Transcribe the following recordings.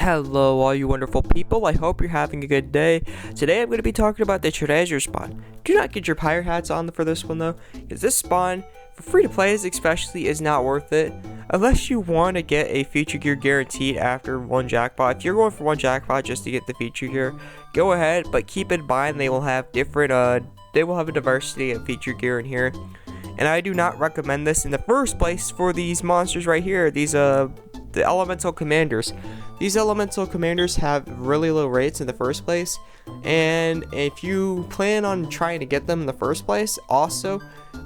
Hello all you wonderful people, I hope you're having a good day. Today I'm going to be talking about the treasure spawn. Do not get your pirate hats on for this one though, because this spawn, for free to plays especially, is not worth it. Unless you want to get a feature gear guaranteed after one jackpot. If you're going for one jackpot just to get the feature gear, go ahead, but keep in mind they will have different, they will have a diversity of feature gear in here. And I do not recommend this in the first place for these monsters right here, the elemental commanders. These elemental commanders have really low rates in the first place, and if you plan on trying to get them in the first place, also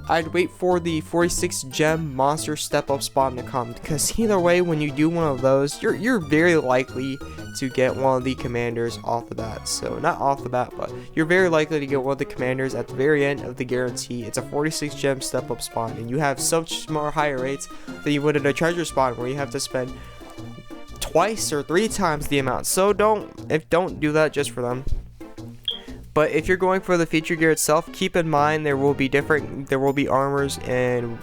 I'd wait for the 46 gem monster step up spawn to come, because either way, when you do one of those, you're very likely to get one of the commanders off the bat. So not off the bat, but you're very likely to get one of the commanders at the very end of the guarantee. It's a 46 gem step up spawn, and you have such more higher rates than you would in a treasure spawn where you have to spend twice or three times the amount. So don't do that just for them. But if you're going for the feature gear itself, keep in mind there will be armors in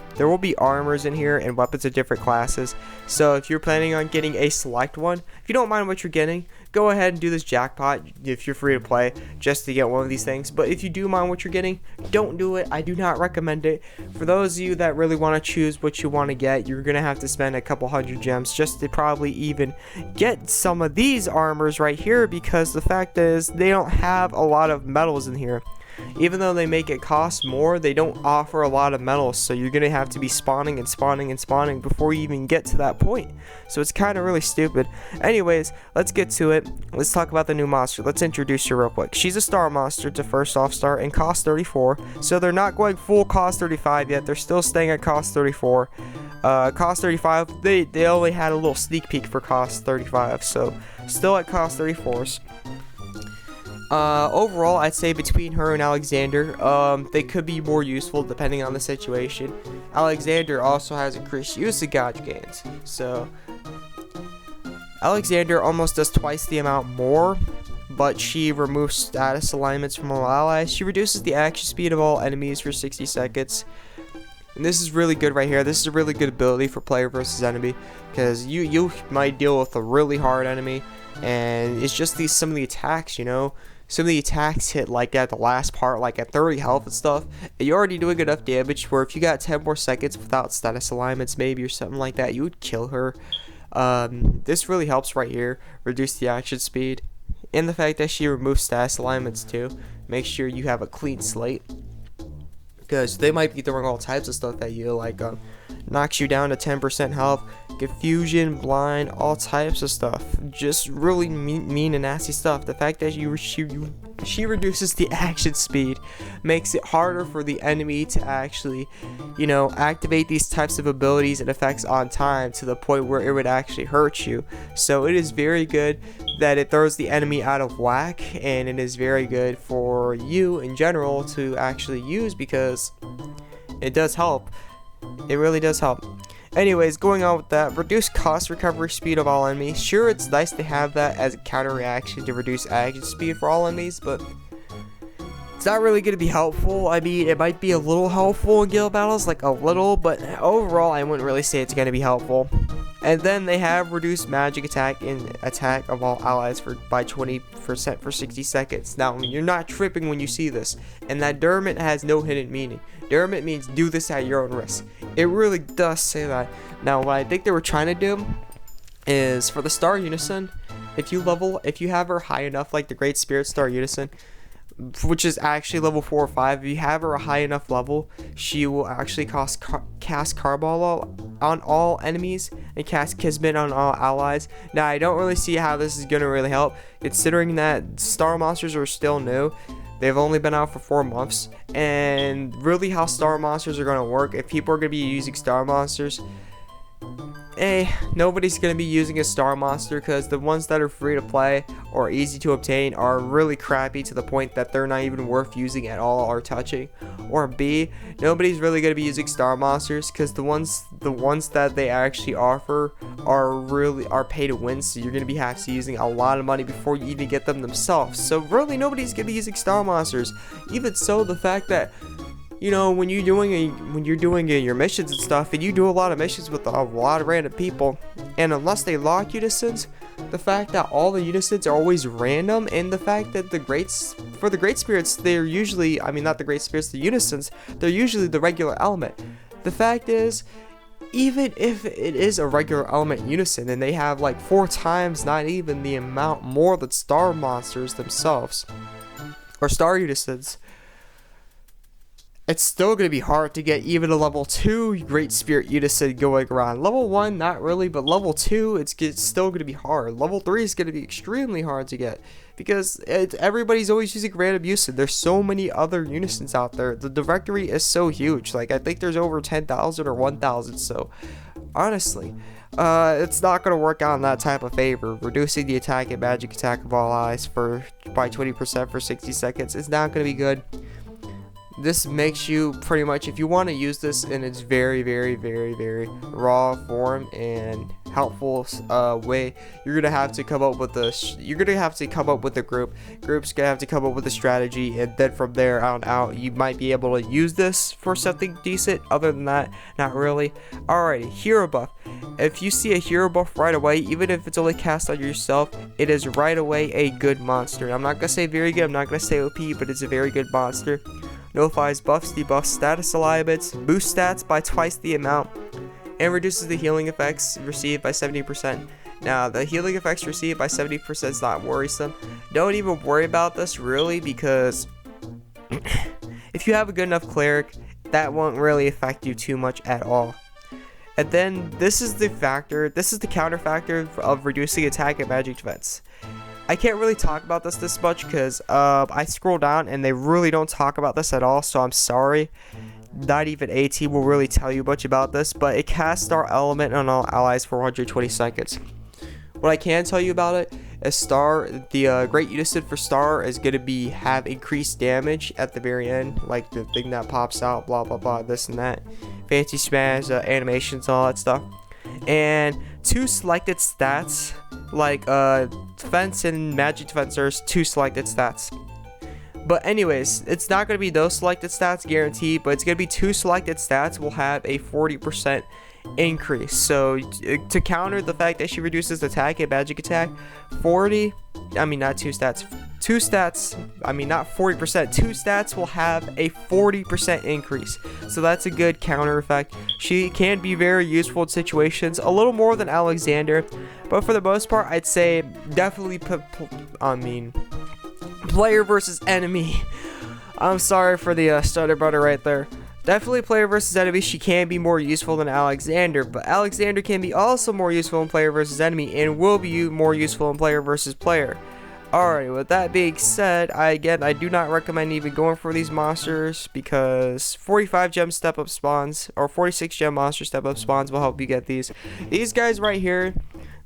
here and weapons of different classes. So if you're planning on getting a select one, if you don't mind what you're getting, go ahead and do this jackpot if you're free to play just to get one of these things. But if you do mind what you're getting, don't do it. I do not recommend it. For those of you that really want to choose what you want to get, you're gonna have to spend a couple hundred gems just to probably even get some of these armors right here, because the fact is they don't have a lot of metals in here. Even though they make it cost more, they don't offer a lot of metals, so you're gonna have to be spawning and spawning and spawning before you even get to that point. So it's kind of really stupid. Anyways, let's get to it. Let's talk about the new monster. Let's introduce her real quick. She's a star monster to first off start and cost 34, so they're not going full cost 35 yet. They're still staying at cost 34. Cost 35, they only had a little sneak peek for cost 35, so still at cost 34s. Overall, I'd say between her and Alexander, they could be more useful depending on the situation. Alexander also has increased use of gouge gains, so Alexander almost does twice the amount more, but she removes status alignments from all allies. She reduces the action speed of all enemies for 60 seconds. And this is really good right here. This is a really good ability for player versus enemy, because you might deal with a really hard enemy, and it's just some of the attacks, you know. Some of the attacks hit like at the last part, like at 30 health and stuff. And you're already doing enough damage where if you got 10 more seconds without status alignments maybe or something like that, you would kill her. This really helps right here, reduce the action speed. And the fact that she removes status alignments too. Make sure you have a clean slate, because they might be throwing all types of stuff at you, like knocks you down to 10% health, confusion, blind, all types of stuff. Just really mean and nasty stuff. The fact that she reduces the action speed makes it harder for the enemy to actually, you know, activate these types of abilities and effects on time to the point where it would actually hurt you. So it is very good that it throws the enemy out of whack, and it is very good for you in general to actually use, because it does help. It really does help. Anyways, going on with that, reduce cost recovery speed of all enemies. Sure, it's nice to have that as a counter reaction to reduce action speed for all enemies, but it's not really going to be helpful. I mean, it might be a little helpful in guild battles, like a little, but overall, I wouldn't really say it's going to be helpful. And then they have reduced magic attack and attack of all allies by 20% for 60 seconds. Now, you're not tripping when you see this, and that Dermot has no hidden meaning. Dermot means do this at your own risk. It really does say that. Now, what I think they were trying to do is for the Star Unison, if you have her high enough, like the Great Spirit Star Unison, which is actually level 4 or 5, if you have her a high enough level, she will actually cast Carball on all enemies and cast Kismet on all allies. Now, I don't really see how this is going to really help, considering that Star Monsters are still new. They've only been out for 4 months, and really how Star Monsters are going to work, if people are going to be using Star Monsters, nobody's going to be using a star monster, because the ones that are free to play or easy to obtain are really crappy to the point that they're not even worth using at all or touching. Or B, nobody's really going to be using star monsters, because the ones that they actually offer are pay to win, so you're going to be have to using a lot of money before you even get them themselves. So really nobody's going to be using star monsters. Even so, the fact that, you know, when you're doing your missions and stuff, and you do a lot of missions with a lot of random people, and unless they lock Unisons, the fact that all the unisons are always random, and the fact that the great spirits, they're usually, I mean, not the great spirits, the unisons, they're usually the regular element. The fact is, even if it is a regular element unison and they have like 4 times, not even the amount more than star monsters themselves, or star unisons, it's still going to be hard to get even a level 2 Great Spirit Unison going around. Level 1, not really, but level 2, it's still going to be hard. Level 3 is going to be extremely hard to get, because everybody's always using random unison. There's so many other unisons out there. The directory is so huge. Like, I think there's over 10,000 or 1,000, so honestly, it's not going to work out in that type of favor. Reducing the attack and magic attack of all eyes by 20% for 60 seconds is not going to be good. This makes you pretty much, if you want to use this in its very, very, very, very raw form and helpful way, you're gonna have to come up with a group. Group's gonna have to come up with a strategy, and then from there on out, you might be able to use this for something decent. Other than that, not really. Alrighty, hero buff. If you see a hero buff right away, even if it's only cast on yourself, it is right away a good monster. I'm not gonna say very good. I'm not gonna say OP, but it's a very good monster. Nullifies buffs, debuffs, status alignments, boosts stats by twice the amount, and reduces the healing effects received by 70%. Now, the healing effects received by 70% is not worrisome. Don't even worry about this really, because if you have a good enough cleric, that won't really affect you too much at all. And then this is the counter factor of reducing attack and magic defense. I can't really talk about this much because I scroll down and they really don't talk about this at all, so I'm sorry. Not even AT will really tell you much about this, but it casts Star Element on all allies for 120 seconds. What I can tell you about it is the Great Unison for Star is going to have increased damage at the very end, like the thing that pops out, blah blah blah, this and that. Fancy smash, animations, all that stuff. And 2 selected stats, like defense and magic defense, there's 2 selected stats. But anyways, it's not going to be those selected stats guaranteed, but it's going to be 2 selected stats will have a 40% increase. So to counter the fact that she reduces attack and magic attack, 2 stats, I mean not 40%, 2 stats will have a 40% increase. So that's a good counter effect. She can be very useful in situations, a little more than Alexander, but for the most part, I'd say definitely player versus enemy. I'm sorry for the stutter butter right there. Definitely player versus enemy, she can be more useful than Alexander, but Alexander can be also more useful in player versus enemy and will be more useful in player versus player. Alright, with that being said, I do not recommend even going for these monsters, because 45 gem step up spawns or 46 gem monster step up spawns will help you get these. These guys right here,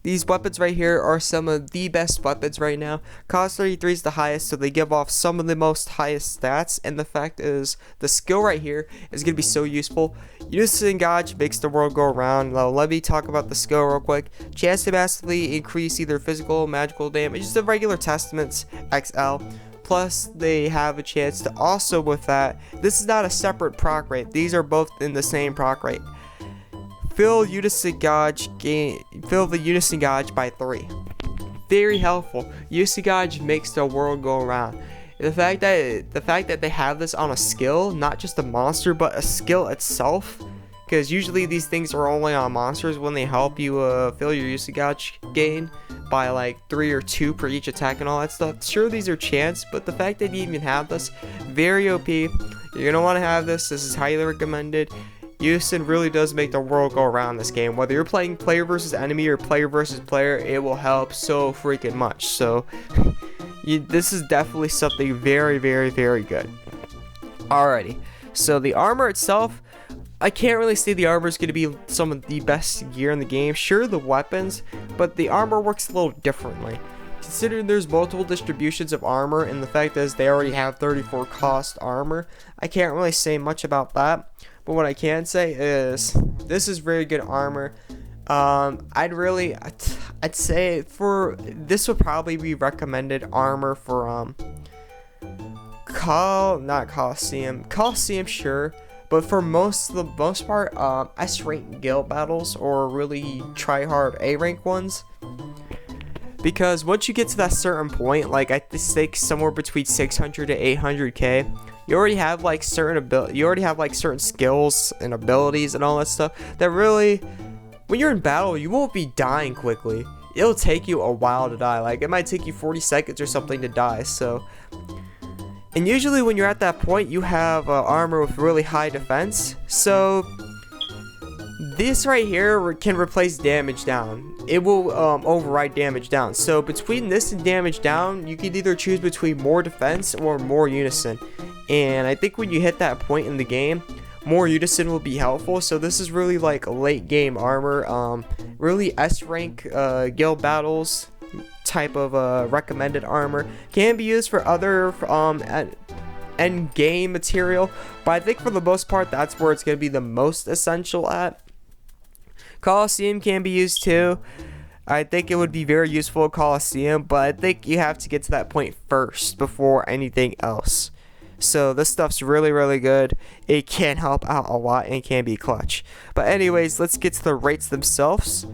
these weapons right here are some of the best weapons right now. Cost 33 is the highest, so they give off some of the most highest stats, and the fact is, the skill right here is going to be so useful. Unison Gauge makes the world go around. Now, let me talk about the skill real quick. Chance to massively increase either physical, magical damage, just the regular testaments, XL. Plus, they have a chance to also, with that, this is not a separate proc rate. These are both in the same proc rate. Fill the Unison Gauge by 3. Very helpful. Unison Gauge makes the world go around. The fact that they have this on a skill, not just a monster, but a skill itself, because usually these things are only on monsters when they help you fill your Unison Gauge gain by like 3 or 2 per each attack and all that stuff. Sure, these are chance, but the fact that you even have this, very OP. You're gonna want to have this. This is highly recommended. Unison really does make the world go around this game. Whether you're playing player versus enemy or player versus player, it will help so freaking much. So this is definitely something very, very, very good. Alrighty, so the armor itself, I can't really say the armor is going to be some of the best gear in the game. Sure, the weapons, but the armor works a little differently. Considering there's multiple distributions of armor, and the fact is they already have 34 cost armor, I can't really say much about that. But what I can say is this is very good armor. I'd say for this would probably be recommended armor for Coliseum, sure, but for the most part, S rank guild battles or really try hard A rank ones, because once you get to that certain point, like I think somewhere between 600 to 800k, you already have like certain skills and abilities and all that stuff that really, when you're in battle, you won't be dying quickly. It'll take you a while to die. Like it might take you 40 seconds or something to die. So, and usually when you're at that point, you have armor with really high defense. So this right here can replace damage down. It will override damage down. So between this and damage down, you can either choose between more defense or more unison. And I think when you hit that point in the game, more unison will be helpful. So this is really like late game armor, really S rank guild battles type of recommended armor. Can be used for other end game material, but I think for the most part that's where it's going to be the most essential at. Coliseum can be used too. I think it would be very useful at Coliseum, but I think you have to get to that point first before anything else. So this stuff's really, really good. It can help out a lot and can be clutch. But anyways, let's get to the rates themselves.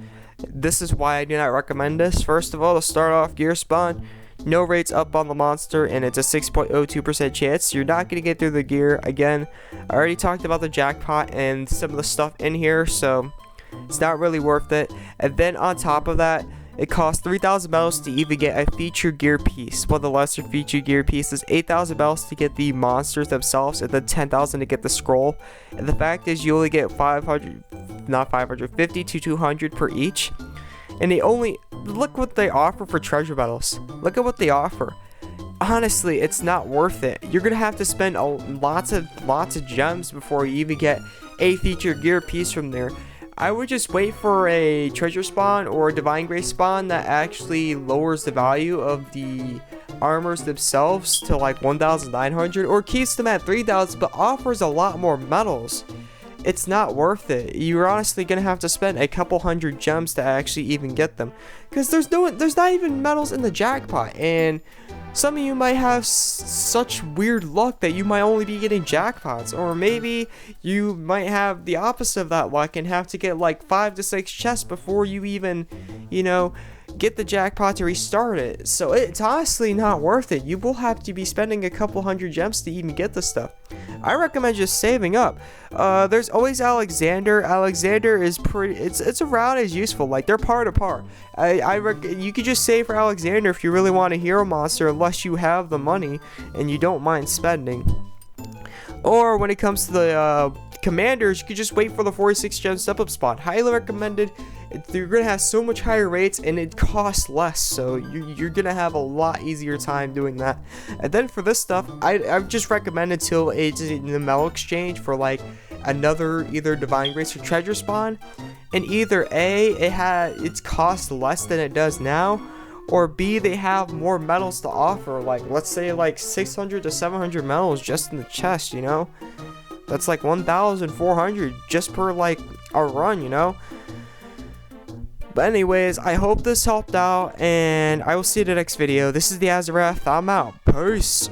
This is why I do not recommend this. First of all, to start off, gear spawn, no rates up on the monster, and it's a 6.02% chance. You're not going to get through the gear. Again, I already talked about the jackpot and some of the stuff in here, so it's not really worth it. And then on top of that, it costs 3,000 medals to even get a feature gear piece. One of the lesser feature gear pieces, 8,000 medals to get the monsters themselves, and then 10,000 to get the scroll. And the fact is, you only get 50 to 200 per each. And they only, look what they offer for treasure medals. Look at what they offer. Honestly, it's not worth it. You're gonna have to spend lots of gems before you even get a feature gear piece from there. I would just wait for a treasure spawn or a divine grace spawn that actually lowers the value of the armors themselves to like 1,900, or keeps them at 3,000 but offers a lot more medals. It's not worth it. You're honestly gonna have to spend a couple hundred gems to actually even get them, because there's not even medals in the jackpot. And some of you might have such weird luck that you might only be getting jackpots, or maybe you might have the opposite of that luck and have to get like 5 to 6 chests before you even, get the jackpot to restart it. So it's honestly not worth it. You will have to be spending a couple hundred gems to even get the stuff. I recommend just saving up. There's always Alexander. Alexander is it's around as useful. Like, they're par to par. You could just save for Alexander if you really want a hero monster, unless you have the money and you don't mind spending. Or when it comes to the commanders, you could just wait for the 46 gem step up spot. Highly recommended. You're gonna have so much higher rates and it costs less, so you're gonna have a lot easier time doing that. And then for this stuff, I've just recommended till it's in the medal exchange for like another either divine grace or treasure spawn, and either A, it's cost less than it does now, or B, they have more medals to offer. Like, let's say like 600 to 700 medals just in the chest. That's like 1,400 just per like a run. But anyways, I hope this helped out, and I will see you in the next video. This is the AzureWrath. I'm out. Peace.